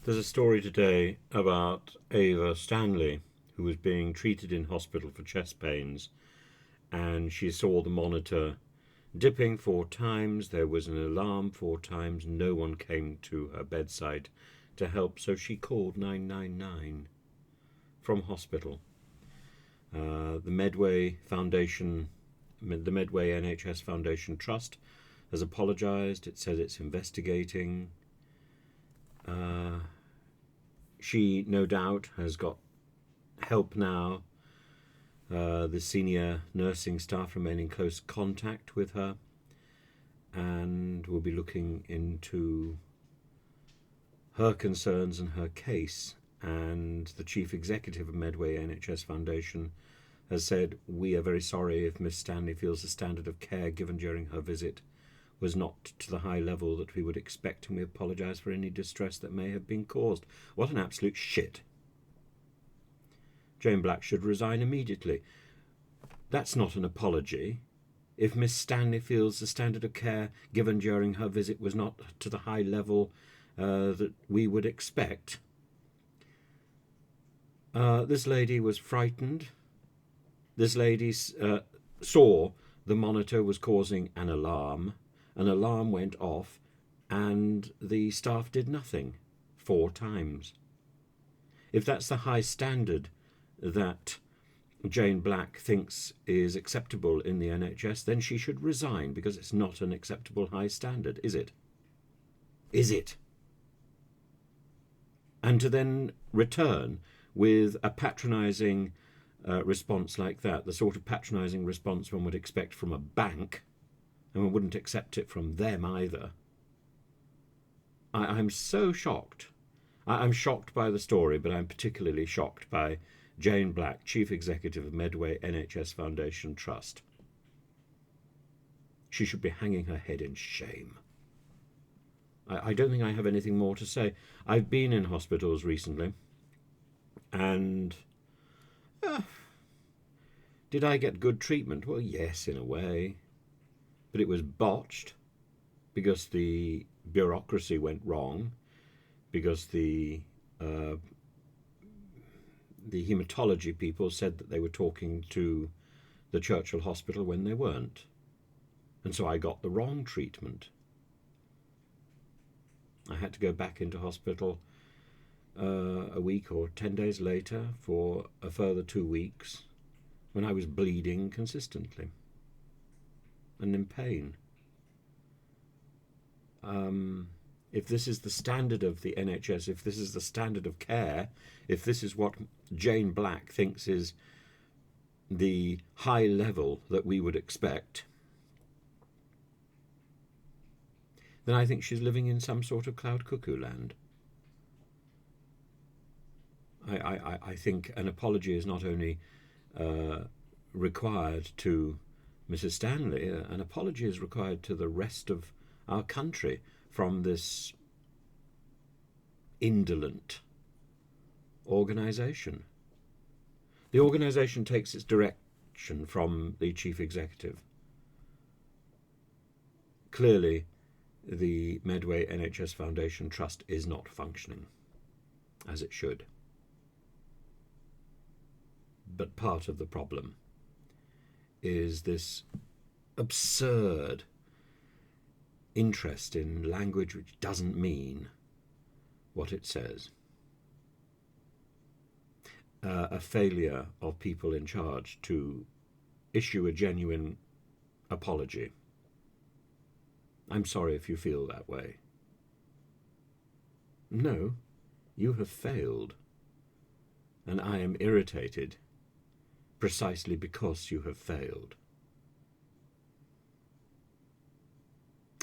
There's a story today about Ms Stanley, who was being treated in hospital for chest pains, and she saw the monitor dipping 4 times. There was an alarm 4 times. No one came to her bedside to help, so she called 999 from hospital. The Medway Foundation, the Medway NHS Foundation Trust has apologised. It says it's investigating. She, no doubt, has got help now. The senior nursing staff remain in close contact with her and will be looking into her concerns and her case. And the chief executive of Medway NHS Foundation has said, "We are very sorry if Ms Stanley feels the standard of care given during her visit was not to the high level that we would expect, and we apologise for any distress that may have been caused." What an absolute shit. Jayne Black should resign immediately. That's not an apology. If Miss Stanley feels the standard of care given during her visit was not to the high level that we would expect. This lady was frightened. This lady saw the monitor was causing an alarm. An alarm went off and the staff did nothing 4 times. If that's the high standard that Jayne Black thinks is acceptable in the NHS, then she should resign, because it's not an acceptable high standard, is it? Is it? And to then return with a patronising response like that, the sort of patronising response one would expect from a bank, and one wouldn't accept it from them either. I'm so shocked. I'm shocked by the story, but I'm particularly shocked by Jayne Black, Chief Executive of Medway NHS Foundation Trust. She should be hanging her head in shame. I don't think I have anything more to say. I've been in hospitals recently, and did I get good treatment? Well, yes, in a way. But it was botched because the bureaucracy went wrong, because the haematology people said that they were talking to the Churchill Hospital when they weren't. And so I got the wrong treatment. I had to go back into hospital a week or 10 days later for a further 2 weeks when I was bleeding consistently and in pain. If this is the standard of the NHS, if this is the standard of care, if this is what Jayne Black thinks is the high level that we would expect, then I think she's living in some sort of cloud cuckoo land. I think an apology is not only required to Mrs Stanley, an apology is required to the rest of our country from this indolent organisation. The organisation takes its direction from the chief executive. Clearly, the Medway NHS Foundation Trust is not functioning as it should. But part of the problem is this absurd interest in language which doesn't mean what it says. A failure of people in charge to issue a genuine apology. I'm sorry if you feel that way. No, you have failed. And I am irritated precisely because you have failed.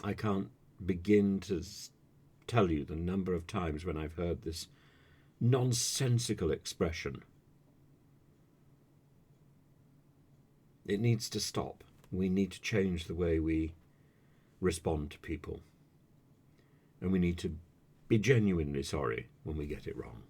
I can't begin to tell you the number of times when I've heard this nonsensical expression. It needs to stop. We need to change the way we respond to people. And we need to be genuinely sorry when we get it wrong.